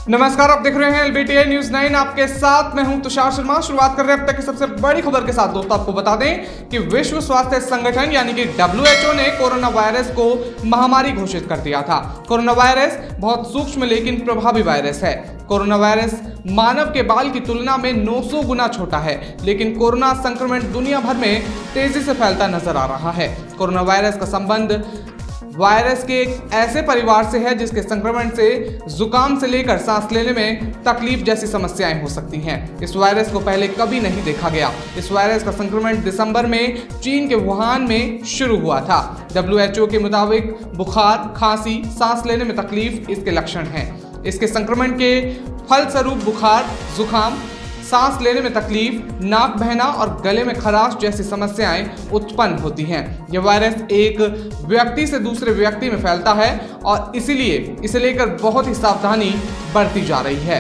नमस्कार, आप देख रहे हैं एलबीटीआई न्यूज 9। आपके साथ मैं हूं तुषार शर्मा। शुरुआत कर रहे हैं अब तक की सबसे बड़ी खबर के साथ। दोस्तों, आपको बता दें कि विश्व स्वास्थ्य संगठन यानी कि WHO ने कोरोना वायरस को महामारी घोषित कर दिया था। कोरोना वायरस बहुत सूक्ष्म लेकिन प्रभावी वायरस है। कोरोना वायरस मानव के बाल की तुलना में 900 गुना छोटा है, लेकिन कोरोना संक्रमण दुनिया भर में तेजी से फैलता नजर आ रहा है। कोरोना वायरस का संबंध वायरस के एक ऐसे परिवार से है जिसके संक्रमण से जुकाम से लेकर सांस लेने में तकलीफ जैसी समस्याएं हो सकती हैं। इस वायरस को पहले कभी नहीं देखा गया। इस वायरस का संक्रमण दिसंबर में चीन के वुहान में शुरू हुआ था। WHO के मुताबिक बुखार, खांसी, सांस लेने में तकलीफ इसके लक्षण हैं। इसके संक्रमण के फलस्वरूप बुखार, जुकाम, सांस लेने में तकलीफ, नाक बहना और गले में खराश जैसी समस्याएं उत्पन्न होती हैं। यह वायरस एक व्यक्ति से दूसरे व्यक्ति में फैलता है और इसीलिए इसे लेकर बहुत ही सावधानी बरती जा रही है।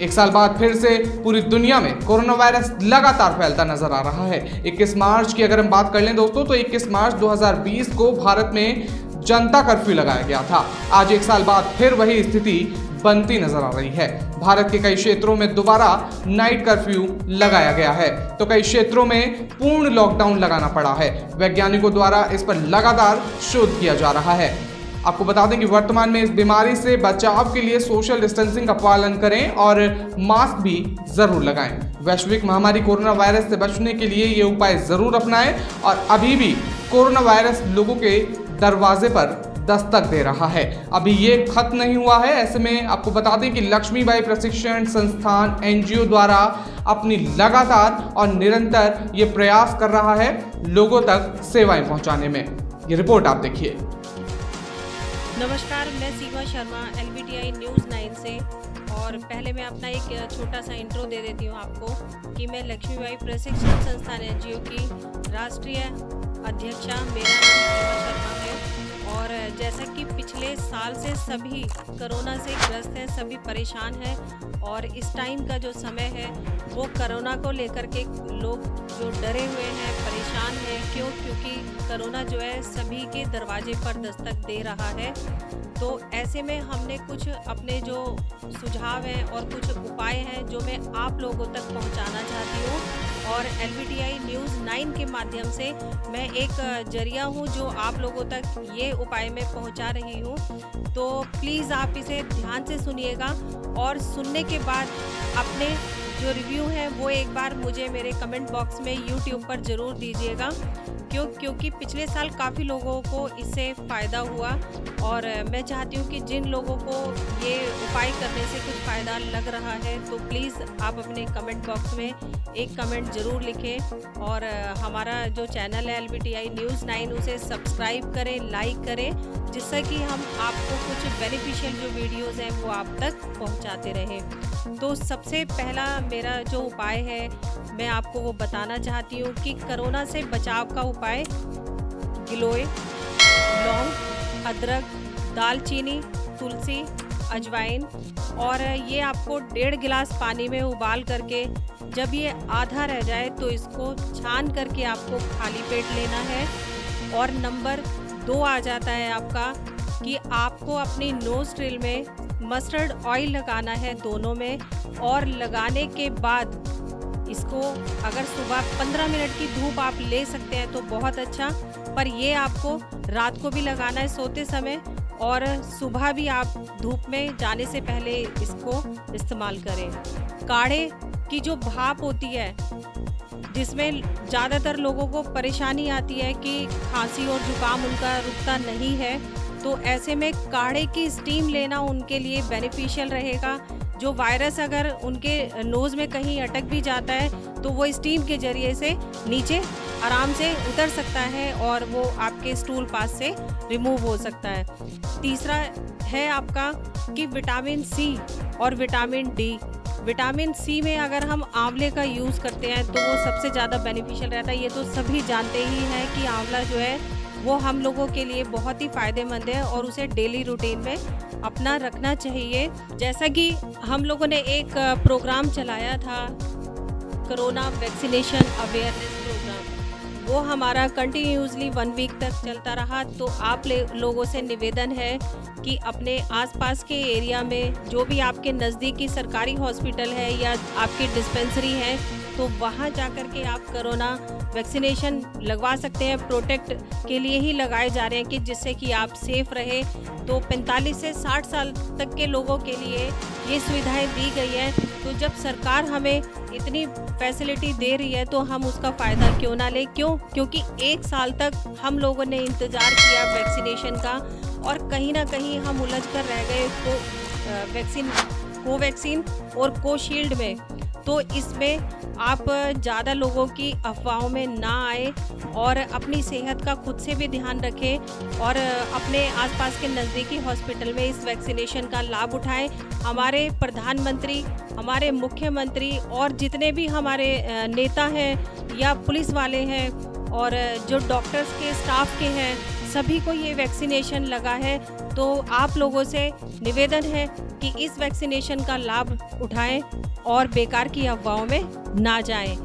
एक साल बाद फिर से पूरी दुनिया में कोरोना वायरस लगातार फैलता नजर आ रहा है। 21 मार्च की अगर हम बात कर लें दोस्तों, तो 21 मार्च 2020 को भारत में जनता कर्फ्यू लगाया गया था। आज एक साल बाद फिर वही स्थिति बनती नजर आ रही है। भारत के कई क्षेत्रों में दोबारा नाइट कर्फ्यू लगाया गया है, तो कई क्षेत्रों में पूर्ण लॉकडाउन लगाना पड़ा है। वैज्ञानिकों द्वारा इस पर लगातार शोध किया जा रहा है। आपको बता दें कि वर्तमान में इस बीमारी से बचाव के लिए सोशल डिस्टेंसिंग का पालन करें और मास्क भी जरूर लगाएं। वैश्विक महामारी कोरोना वायरस से बचने के लिए ये उपाय जरूर अपनाएं। और अभी भी कोरोना वायरस लोगों के दरवाजे पर दस्तक दे रहा है, अभी ये खत्म नहीं हुआ है। ऐसे में आपको बता दें कि लक्ष्मीबाई प्रशिक्षण संस्थान NGO द्वारा अपनी लगातार और निरंतर ये प्रयास कर रहा है लोगों तक सेवाएं पहुंचाने में। ये रिपोर्ट आप देखिए। नमस्कार, मैं सीमा शर्मा LBTI न्यूज़ 9 से। और पहले मैं अपना एक छोटा सा इंट्रो दे देती हूँ आपको कि मैं लक्ष्मीबाई प्रशिक्षण संस्थान NGO की राष्ट्रीय अध्यक्षा, मेरा नाम सीमा शर्मा है। और जैसा कि पिछले साल से सभी कोरोना से ग्रस्त हैं, सभी परेशान हैं और इस टाइम का जो समय है वो कोरोना को लेकर के लोग जो डरे हुए हैं, परेशान हैं। क्योंकि कोरोना जो है सभी के दरवाजे पर दस्तक दे रहा है। तो ऐसे में हमने कुछ अपने जो सुझाव हैं और कुछ उपाय हैं जो मैं आप लोगों तक पहुंचाना चाहती हूं। और LBTI न्यूज़ 9 के माध्यम से मैं एक जरिया हूं जो आप लोगों तक ये उपाय मैं पहुंचा रही हूं। तो प्लीज़ आप इसे ध्यान से सुनिएगा और सुनने के बाद अपने जो रिव्यू है वो एक बार मुझे मेरे कमेंट बॉक्स में YouTube पर ज़रूर दीजिएगा। क्योंकि पिछले साल काफ़ी लोगों को इससे फ़ायदा हुआ और मैं चाहती हूँ कि जिन लोगों को ये उपाय करने से कुछ फ़ायदा लग रहा है तो प्लीज़ आप अपने कमेंट बॉक्स में एक कमेंट ज़रूर लिखें। और हमारा जो चैनल है LBTI न्यूज़ 9 उसे सब्सक्राइब करें, लाइक करें, जिससे कि हम आपको कुछ बेनिफिशियल जो वीडियोज़ हैं वो आप तक पहुँचाते रहें। तो सबसे पहला मेरा जो उपाय है मैं आपको वो बताना चाहती हूँ कि कोरोना से बचाव का उपाय गिलोय, लौंग, अदरक, दालचीनी, तुलसी, अजवाइन और ये आपको 1.5 गिलास पानी में उबाल करके जब ये आधा रह जाए तो इसको छान करके आपको खाली पेट लेना है। और नंबर 2 आ जाता है आपका कि आपको अपनी नोस्ट्रिल में मस्टर्ड ऑयल लगाना है दोनों में। और लगाने के बाद इसको अगर सुबह 15 मिनट की धूप आप ले सकते हैं तो बहुत अच्छा, पर ये आपको रात को भी लगाना है सोते समय और सुबह भी आप धूप में जाने से पहले इसको इस्तेमाल करें। काढ़े की जो भाप होती है जिसमें ज़्यादातर लोगों को परेशानी आती है कि खांसी और जुकाम उनका रुकता नहीं है, तो ऐसे में काढ़े की स्टीम लेना उनके लिए बेनिफिशियल रहेगा। जो वायरस अगर उनके नोज़ में कहीं अटक भी जाता है तो वो स्टीम के ज़रिए से नीचे आराम से उतर सकता है और वो आपके स्टूल पास से रिमूव हो सकता है। तीसरा है आपका कि विटामिन C और विटामिन D। विटामिन C में अगर हम आंवले का यूज़ करते हैं तो वो सबसे ज़्यादा बेनिफिशियल रहता है। ये तो सभी जानते ही हैं कि आंवला जो है वो हम लोगों के लिए बहुत ही फ़ायदेमंद है और उसे डेली रूटीन में अपना रखना चाहिए। जैसा कि हम लोगों ने एक प्रोग्राम चलाया था, कोरोना वैक्सीनेशन अवेयरनेस प्रोग्राम, वो हमारा कंटिन्यूसली 1 वीक तक चलता रहा। तो आप लोगों से निवेदन है कि अपने आसपास के एरिया में जो भी आपके नज़दीकी सरकारी हॉस्पिटल है या आपकी डिस्पेंसरी है, तो वहाँ जाकर के आप कोरोना वैक्सीनेशन लगवा सकते हैं। प्रोटेक्ट के लिए ही लगाए जा रहे हैं कि जिससे कि आप सेफ रहे। तो 45 से 60 साल तक के लोगों के लिए ये सुविधाएं दी गई है। तो जब सरकार हमें इतनी फैसिलिटी दे रही है तो हम उसका फ़ायदा क्यों ना लें। क्योंकि 1 साल तक हम लोगों ने इंतज़ार किया वैक्सीनेशन का और कहीं ना कहीं हम उलझ कर रह गए कोवैक्सीन और कोशील्ड में। तो इसमें आप ज़्यादा लोगों की अफवाहों में ना आए और अपनी सेहत का खुद से भी ध्यान रखें और अपने आसपास के नज़दीकी हॉस्पिटल में इस वैक्सीनेशन का लाभ उठाएं। हमारे प्रधानमंत्री, हमारे मुख्यमंत्री और जितने भी हमारे नेता हैं या पुलिस वाले हैं और जो डॉक्टर्स के स्टाफ के हैं, सभी को ये वैक्सीनेशन लगा है। तो आप लोगों से निवेदन है कि इस वैक्सीनेशन का लाभ उठाएं और बेकार की अफवाहों में ना जाएं।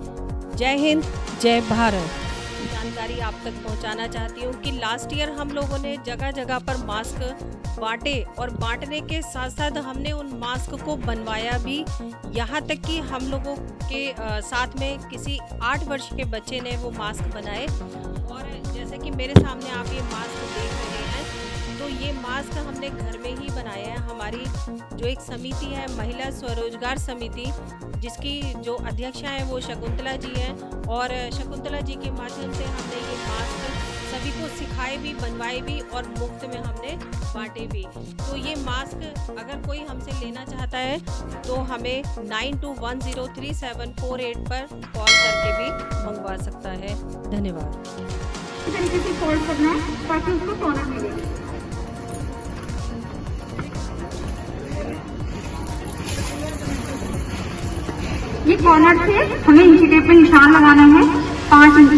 जय हिंद, जय भारत। जानकारी आप तक पहुंचाना चाहती हूं कि लास्ट ईयर हम लोगों ने जगह जगह पर मास्क बांटे और बांटने के साथ साथ हमने उन मास्क को बनवाया भी। यहाँ तक कि हम लोगों के साथ में किसी 8 वर्ष के बच्चे ने वो मास्क बनाए। और जैसे कि मेरे सामने आप ये मास्क देख रहे हैं, तो ये मास्क हमने घर में ही बनाया है। हमारी जो एक समिति है, महिला स्वरोजगार समिति, जिसकी जो अध्यक्षा है वो शकुंतला जी हैं और शकुंतला जी के माध्यम से हमने ये मास्क सभी को सिखाए भी, बनवाए भी और मुफ्त में हमने बांटे भी। तो ये मास्क अगर कोई हमसे लेना चाहता है तो हमें 92103748 पर कॉल करके भी मंगवा सकता है। धन्यवाद। इस तरीके से फोल्ड करना है ताकि उसको टोनर मिले। ये कॉर्नर से हमें इंची टेप पे निशान लगाना है। 5 इंच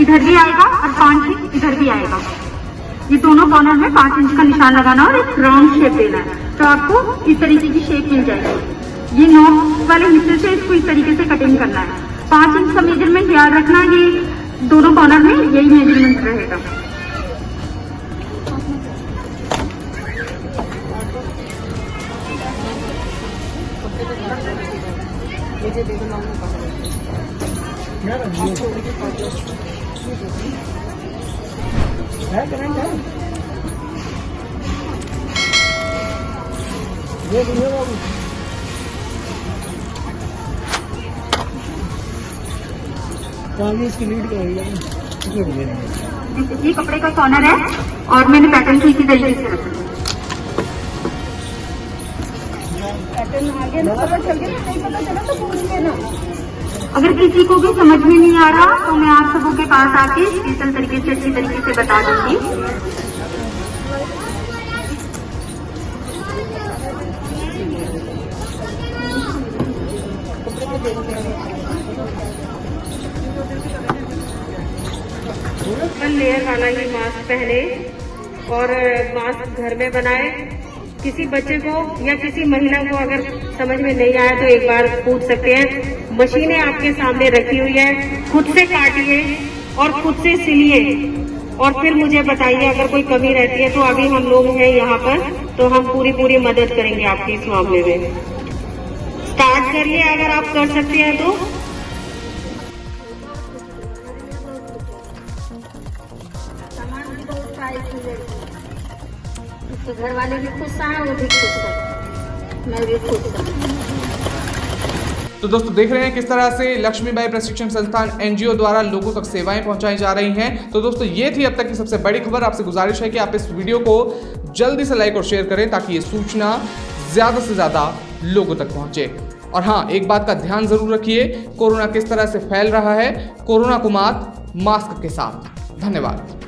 इधर भी आएगा और 5 इंच इधर भी आएगा। ये दोनों कॉर्नर में 5 इंच का निशान लगाना और एक राउंड शेप देना है, तो आपको इस तरीके की शेप मिल जाएगी। ये नॉब वाले हिस्से से इसको इस तरीके से कटिंग करना है। 5 इंच का मेजरमेंट याद रखना, ये दोनों कॉर्नर में यही मेजरमेंट रहेगा। ये कपड़े का कॉर्नर है और मैंने पैटर्न को इसी तरीके से रखा। पैटर्न आगे ना पता चल गया, नहीं पता चला तो पूछ लेना। अगर किसी को भी समझ में नहीं आ रहा तो मैं आप सबों के पास आके स्पेशल तरीके से अच्छी तरीके से बता दूंगी। लेयर वाला ही मास्क पहने और मास्क घर में बनाए। किसी बच्चे को या किसी महिला को अगर समझ में नहीं आया तो एक बार पूछ सकते हैं। मशीनें आपके सामने रखी हुई है, खुद से काटिए और खुद से सिलिए और फिर मुझे बताइए अगर कोई कमी रहती है। तो अभी हम लोग हैं यहाँ पर, तो हम पूरी मदद करेंगे आपकी इस मामले में। स्टार्ट करिए अगर आप कर सकते हैं तो। तो घर वाले भी खुश हैं, वो भी खुश हैं, मैं भी खुश हूँ। तो दोस्तों देख रहे हैं किस तरह से लक्ष्मीबाई प्रशिक्षण संस्थान एनजीओ द्वारा लोगों तक सेवाएं पहुंचाई जा रही हैं। तो दोस्तों ये थी अब तक की सबसे बड़ी खबर। आपसे गुजारिश है कि आप इस वीडियो को जल्दी से लाइक और शेयर करें ताकि ये सूचना ज़्यादा से ज़्यादा लोगों तक पहुंचे। और हाँ, एक बात का ध्यान जरूर रखिए, कोरोना किस तरह से फैल रहा है। कोरोना को मात मास्क के साथ। धन्यवाद।